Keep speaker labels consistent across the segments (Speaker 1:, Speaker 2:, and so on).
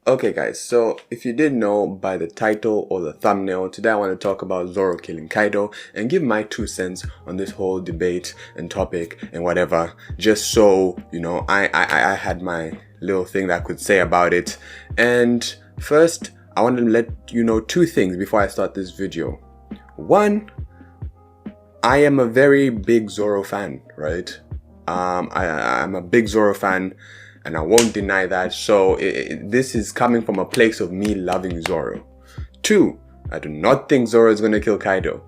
Speaker 1: Okay guys, so if you didn't know by the title or the thumbnail, today I want to talk about Zoro killing Kaido and give my 2 cents on this whole debate and topic and whatever, just so, I had my little thing that I could say about it. And first, I want to let you know 2 things before I start this video. One, I am a very big Zoro fan, right? I'm a big Zoro fan, and I won't deny that. So this is coming from a place of me loving Zoro. 2, I do not think Zoro is going to kill Kaido.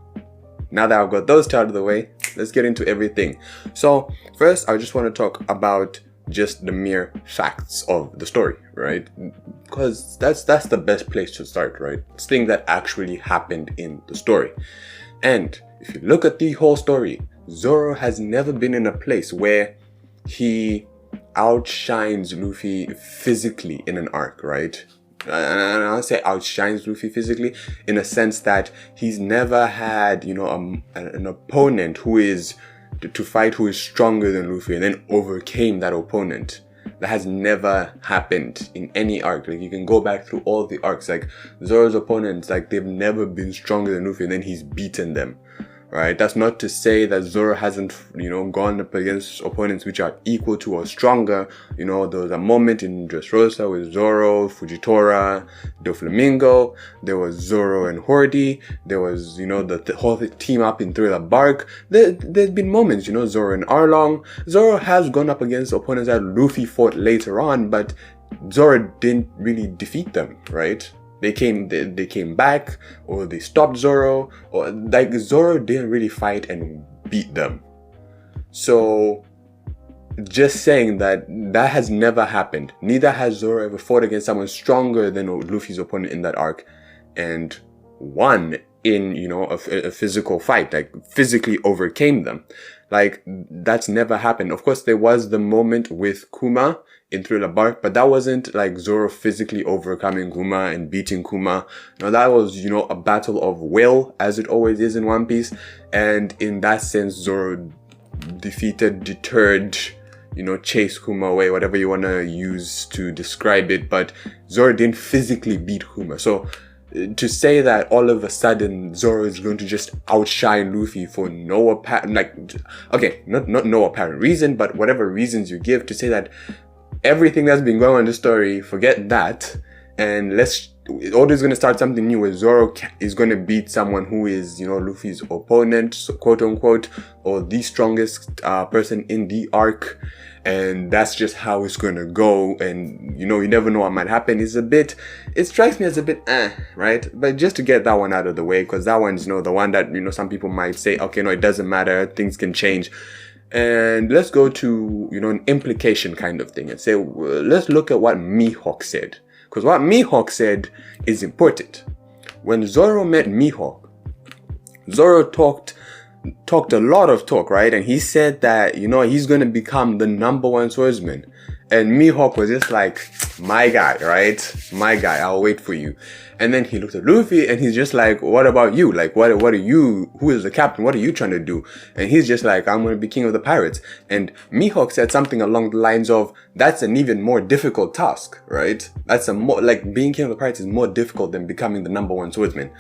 Speaker 1: Now that I've got those two out of the way, let's get into everything. So first, I just want to talk about just the mere facts of the story, right? Because that's the best place to start, right? It's things that actually happened in the story. And if you look at the whole story, Zoro has never been in a place where he outshines Luffy physically in an arc, right? And I'll say outshines Luffy physically in a sense that he's never had, an opponent who is to fight who is stronger than Luffy and then overcame that opponent. That has never happened in any arc. Like, you can go back through all the arcs, like Zoro's opponents, like they've never been stronger than Luffy and then he's beaten them. Right? That's not to say that Zoro hasn't, gone up against opponents which are equal to or stronger. There was a moment in Dressrosa with Zoro, Fujitora, Doflamingo. There was Zoro and Horde. There was, the whole team up in Thriller Bark. There's been moments, Zoro and Arlong. Zoro has gone up against opponents that Luffy fought later on, but Zoro didn't really defeat them, right? They came back, or they stopped Zoro, or like Zoro didn't really fight and beat them. So just saying that has never happened. Neither has Zoro ever fought against someone stronger than Luffy's opponent in that arc and won in, a physical fight, like physically overcame them. Like, that's never happened. Of course, there was the moment with Kuma in Thriller Bark, but that wasn't like Zoro physically overcoming Kuma and beating Kuma. No, that was, a battle of will, as it always is in One Piece. And in that sense, Zoro defeated, deterred, chased Kuma away, whatever you want to use to describe it. But Zoro didn't physically beat Kuma. So to say that all of a sudden Zoro is going to just outshine Luffy for no apparent, not no apparent reason, but whatever reasons you give, to say that everything that's been going on in the story, forget that, and Oda is going to start something new where Zoro is going to beat someone who is, Luffy's opponent, so quote unquote, or the strongest person in the arc, and that's just how it's going to go. And you never know what might happen. It strikes me as a bit right? But just to get that one out of the way, because that one's the one that some people might say, okay, no, it doesn't matter, things can change. And let's go to an implication kind of thing and say, let's look at what Mihawk said, because what Mihawk said is important. When Zoro met Mihawk, Zoro talked a lot of talk, right? And he said that he's going to become the #1 swordsman. And Mihawk was just like, my guy, right? My guy, I'll wait for you. And then he looked at Luffy and he's just like, what about you? Like, what are you, who is the captain? What are you trying to do? And he's just like, I'm going to be king of the pirates. And Mihawk said something along the lines of, that's an even more difficult task, right? That's being king of the pirates is more difficult than becoming the #1 swordsman.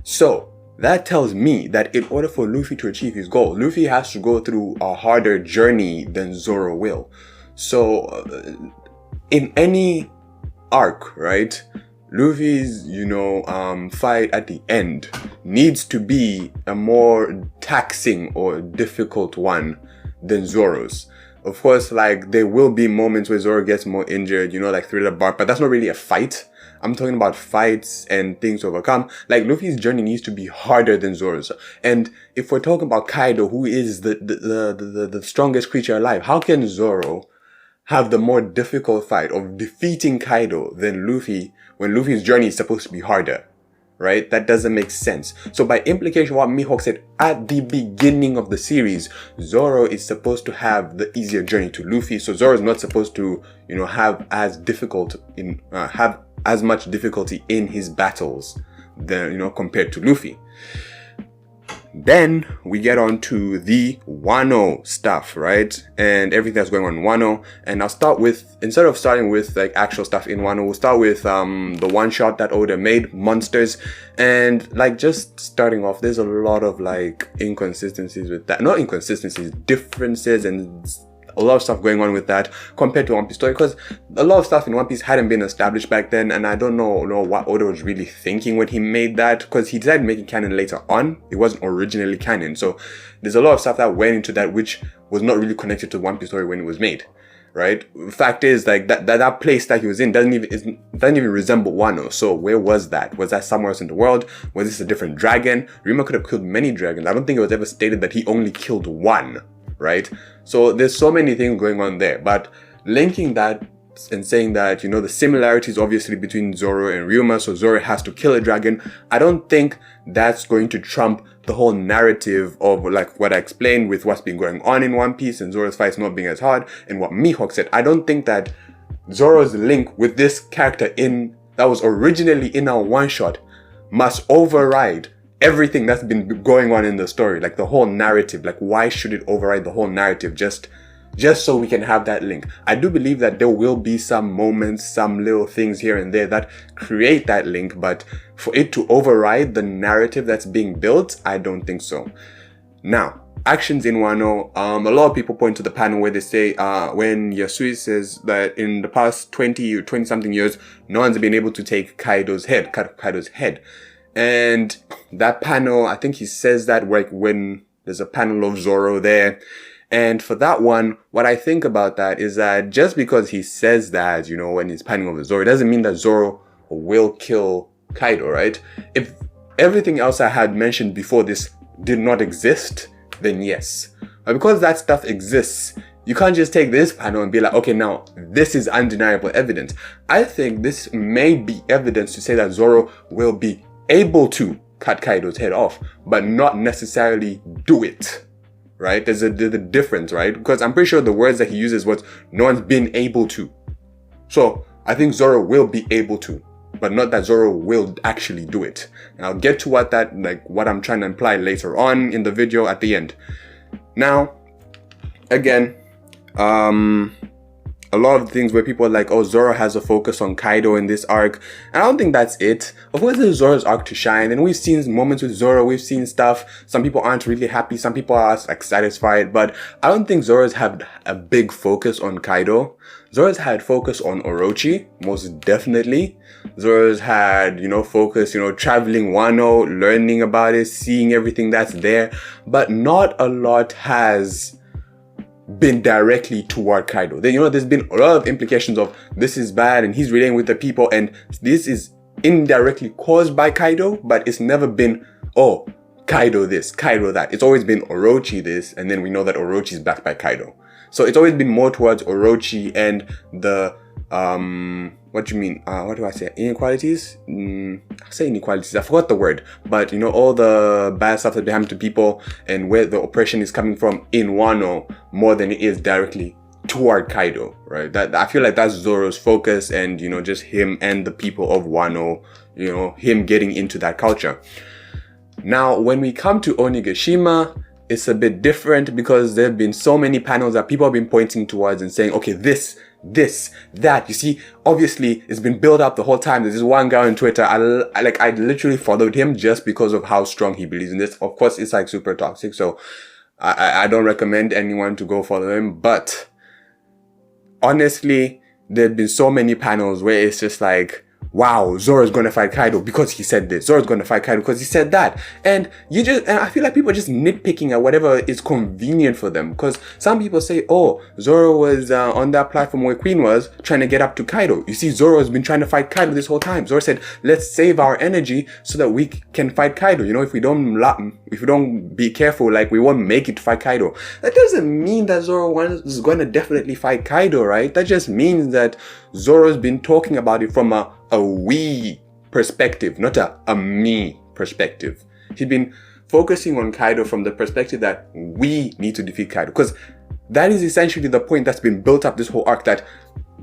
Speaker 1: So that tells me that in order for Luffy to achieve his goal, Luffy has to go through a harder journey than Zoro will. So, in any arc, right, Luffy's, fight at the end needs to be a more taxing or difficult one than Zoro's. Of course, like, there will be moments where Zoro gets more injured, like Thriller Bark, but that's not really a fight. I'm talking about fights and things to overcome. Like, Luffy's journey needs to be harder than Zoro's. And if we're talking about Kaido, who is the strongest creature alive, how can Zoro have the more difficult fight of defeating Kaido than Luffy when Luffy's journey is supposed to be harder, right? That doesn't make sense. So by implication, what Mihawk said at the beginning of the series, Zoro is supposed to have the easier journey to Luffy. So Zoro is not supposed to, have as much difficulty in his battles than, compared to Luffy. Then we get on to the Wano stuff, right? And everything that's going on in Wano. And I'll start with, instead of starting with like actual stuff in Wano, we'll start with the one shot that Oda made, Monsters. And like just starting off, there's a lot of like inconsistencies with that. Not inconsistencies, differences and a lot of stuff going on with that compared to One Piece story, because a lot of stuff in One Piece hadn't been established back then, and I don't know what Oda was really thinking when he made that, because he decided making canon later on. It wasn't originally canon, so there's a lot of stuff that went into that which was not really connected to One Piece story when it was made, right? The fact is, like that place that he was in doesn't even resemble Wano. So where was that? Was that somewhere else in the world? Was this a different dragon? Ryuma could have killed many dragons. I don't think it was ever stated that he only killed one, right? So there's so many things going on there, but linking that and saying that, you know, the similarities obviously between Zoro and Ryuma, so Zoro has to kill a dragon, I don't think that's going to trump the whole narrative of like what I explained with what's been going on in One Piece and Zoro's fights not being as hard, and what Mihawk said. I don't think that Zoro's link with this character that was originally in our one shot must override everything that's been going on in the story, like the whole narrative. Like, why should it override the whole narrative just so we can have that link? I do believe that there will be some moments, some little things here and there that create that link, but for it to override the narrative that's being built, I don't think so. Now, actions in Wano, a lot of people point to the panel where they say, when Yasui says that in the past 20 something years, no one's been able to take Kaido's head. And that panel, I think he says that like when there's a panel of Zoro there. And for that one, what I think about that is that just because he says that, you know, when he's panning over Zoro, it doesn't mean that Zoro will kill Kaido, right? If everything else I had mentioned before this did not exist, then yes. But because that stuff exists, you can't just take this panel and be like, okay, now this is undeniable evidence. I think this may be evidence to say that Zoro will be able to cut Kaido's head off, but not necessarily do it, right? There's a difference, right? Because I'm pretty sure the words that he uses was, no one's been able to. So I think Zoro will be able to, but not that Zoro will actually do it. And I'll get to what I'm trying to imply later on in the video at the end. Now, again, a lot of things where people are like, oh, Zoro has a focus on Kaido in this arc. And I don't think that's it. Of course, there's Zoro's arc to shine. And we've seen moments with Zoro. We've seen stuff. Some people aren't really happy. Some people are like satisfied. But I don't think Zoro's had a big focus on Kaido. Zoro's had focus on Orochi, most definitely. Zoro's had, you know, focus, you know, traveling Wano, learning about it, seeing everything that's there. But not a lot has been directly toward Kaido. Then, you know, there's been a lot of implications of this is bad and he's relating with the people and this is indirectly caused by Kaido, but it's never been, oh, Kaido this, Kaido that. It's always been Orochi this, and then we know that Orochi is backed by Kaido. So it's always been more towards Orochi and the, what do you mean? What do I say? Inequalities? I say inequalities. I forgot the word. But, you know, all the bad stuff that they happen to people and where the oppression is coming from in Wano more than it is directly toward Kaido, right? That I feel like that's Zoro's focus and, you know, just him and the people of Wano, you know, him getting into that culture. Now, when we come to Onigashima, it's a bit different because there have been so many panels that people have been pointing towards and saying, okay, this, that. You see, obviously, it's been built up the whole time. There's this one guy on Twitter, I literally followed him just because of how strong he believes in this. Of course, it's like super toxic, so I don't recommend anyone to go follow him. But honestly, there have been so many panels where it's just like, wow, Zoro's gonna fight Kaido because he said this. Zoro's gonna fight Kaido because he said that. And I feel like people are just nitpicking at whatever is convenient for them. Because some people say, oh, Zoro was on that platform where Queen was trying to get up to Kaido. You see, Zoro has been trying to fight Kaido this whole time. Zoro said, let's save our energy so that we can fight Kaido. You know, if we don't be careful, like, we won't make it to fight Kaido. That doesn't mean that Zoro is gonna definitely fight Kaido, right? That just means that Zoro's been talking about it from a we perspective, not a me perspective. He's been focusing on Kaido from the perspective that we need to defeat Kaido, because that is essentially the point that's been built up this whole arc, that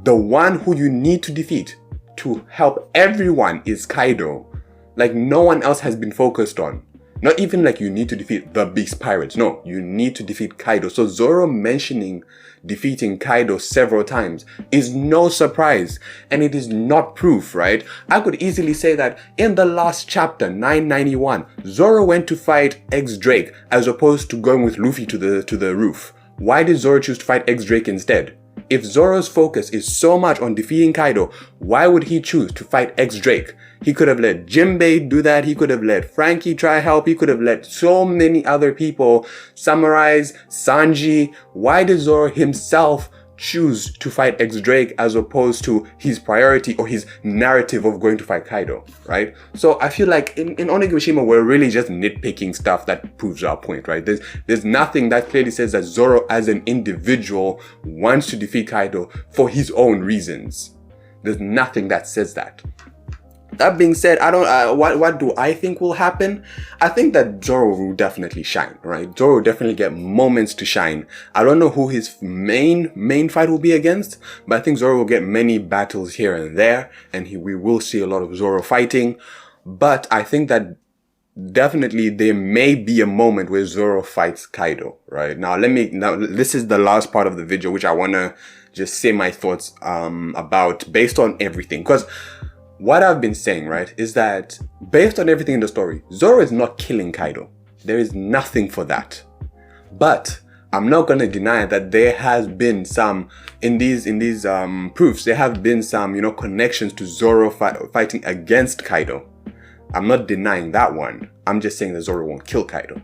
Speaker 1: the one who you need to defeat to help everyone is Kaido. Like, no one else has been focused on. Not even like you need to defeat the Beast Pirates. No, you need to defeat Kaido. So Zoro mentioning defeating Kaido several times is no surprise, and it is not proof, right? I could easily say that in the last chapter, 991, Zoro went to fight X-Drake as opposed to going with Luffy to the roof. Why did Zoro choose to fight X-Drake instead? If Zoro's focus is so much on defeating Kaido, why would he choose to fight X-Drake? He could have let Jinbei do that. He could have let Frankie try help. He could have let so many other people summarize Sanji. Why did Zoro himself choose to fight X-Drake as opposed to his priority or his narrative of going to fight Kaido, right? So I feel like in Onigashima, we're really just nitpicking stuff that proves our point, right? There's nothing that clearly says that Zoro as an individual wants to defeat Kaido for his own reasons. There's nothing that says that. That being said, what do I think will happen? I think that Zoro will definitely shine, right? Zoro will definitely get moments to shine. I don't know who his main fight will be against, but I think Zoro will get many battles here and there, and we will see a lot of Zoro fighting. But I think that definitely there may be a moment where Zoro fights Kaido, right? Now this is the last part of the video, which I want to just say my thoughts about based on everything, because what I've been saying, right, is that based on everything in the story, Zoro is not killing Kaido. There is nothing for that. But I'm not going to deny that there has been some, in these proofs, there have been some, connections to Zoro fighting against Kaido. I'm not denying that one. I'm just saying that Zoro won't kill Kaido,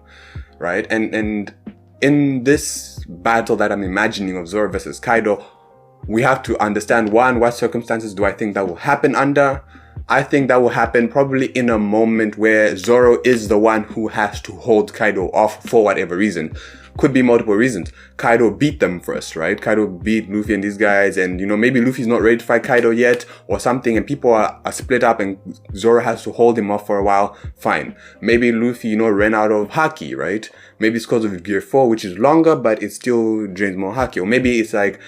Speaker 1: right? And in this battle that I'm imagining of Zoro versus Kaido, we have to understand, one, what circumstances do I think that will happen under? I think that will happen probably in a moment where Zoro is the one who has to hold Kaido off for whatever reason. Could be multiple reasons. Kaido beat them first, right? Kaido beat Luffy and these guys, and maybe Luffy's not ready to fight Kaido yet or something, and people are split up and Zoro has to hold him off for a while. Fine. Maybe Luffy, ran out of haki, right? Maybe it's because of Gear 4, which is longer, but it still drains more haki. Or maybe it's like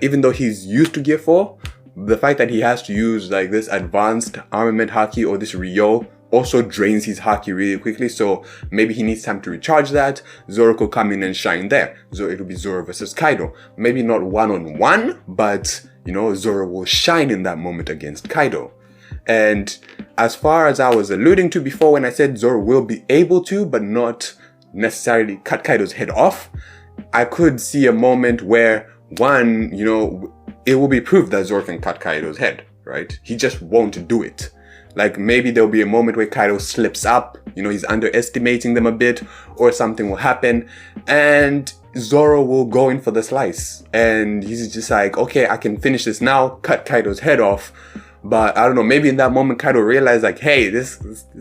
Speaker 1: even though he's used to Gear 4, the fact that he has to use like this advanced armament haki or this Ryo also drains his haki really quickly, so maybe he needs time to recharge that. Zoro could come in and shine there. So it'll be Zoro versus Kaido. Maybe not one-on-one, but Zoro will shine in that moment against Kaido. And as far as I was alluding to before when I said Zoro will be able to, but not necessarily cut Kaido's head off, I could see a moment where one, it will be proved that Zoro can cut Kaido's head, right? He just won't do it. Like maybe there'll be a moment where Kaido slips up, he's underestimating them a bit, or something will happen, and Zoro will go in for the slice. And he's just like, okay, I can finish this now, cut Kaido's head off. But I don't know, maybe in that moment Kaido realized like, hey, this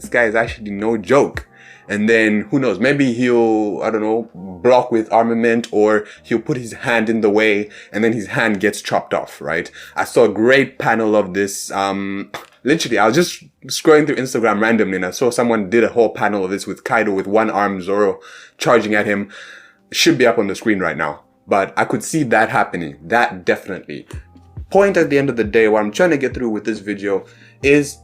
Speaker 1: guy is actually no joke. And then who knows, maybe he'll, I don't know, block with armament, or he'll put his hand in the way and then his hand gets chopped off, right? I saw a great panel of this, literally, I was just scrolling through Instagram randomly and I saw someone did a whole panel of this with Kaido with one arm, Zoro charging at him. Should be up on the screen right now. But I could see that happening. That definitely. Point at the end of the day, what I'm trying to get through with this video is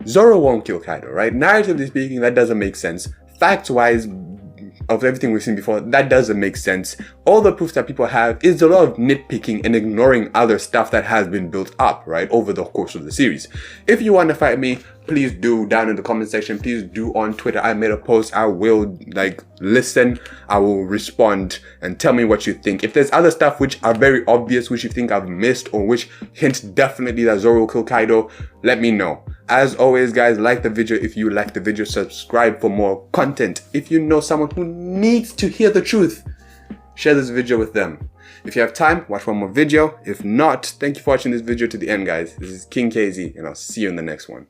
Speaker 1: Zoro won't kill Kaido, right? Narratively speaking, that doesn't make sense. Facts-wise, of everything we've seen before, that doesn't make sense. All the proofs that people have is a lot of nitpicking and ignoring other stuff that has been built up, right, over the course of the series. If you want to fight me, please do down in the comment section. Please do on Twitter. I made a post. I will listen. I will respond and tell me what you think. If there's other stuff which are very obvious, which you think I've missed, or which hint definitely that Zoro will kill Kaido, let me know. As always, guys, like the video if you like the video. Subscribe for more content. If you know someone who needs to hear the truth, share this video with them. If you have time, watch one more video. If not, thank you for watching this video to the end, guys. This is King KZ, and I'll see you in the next one.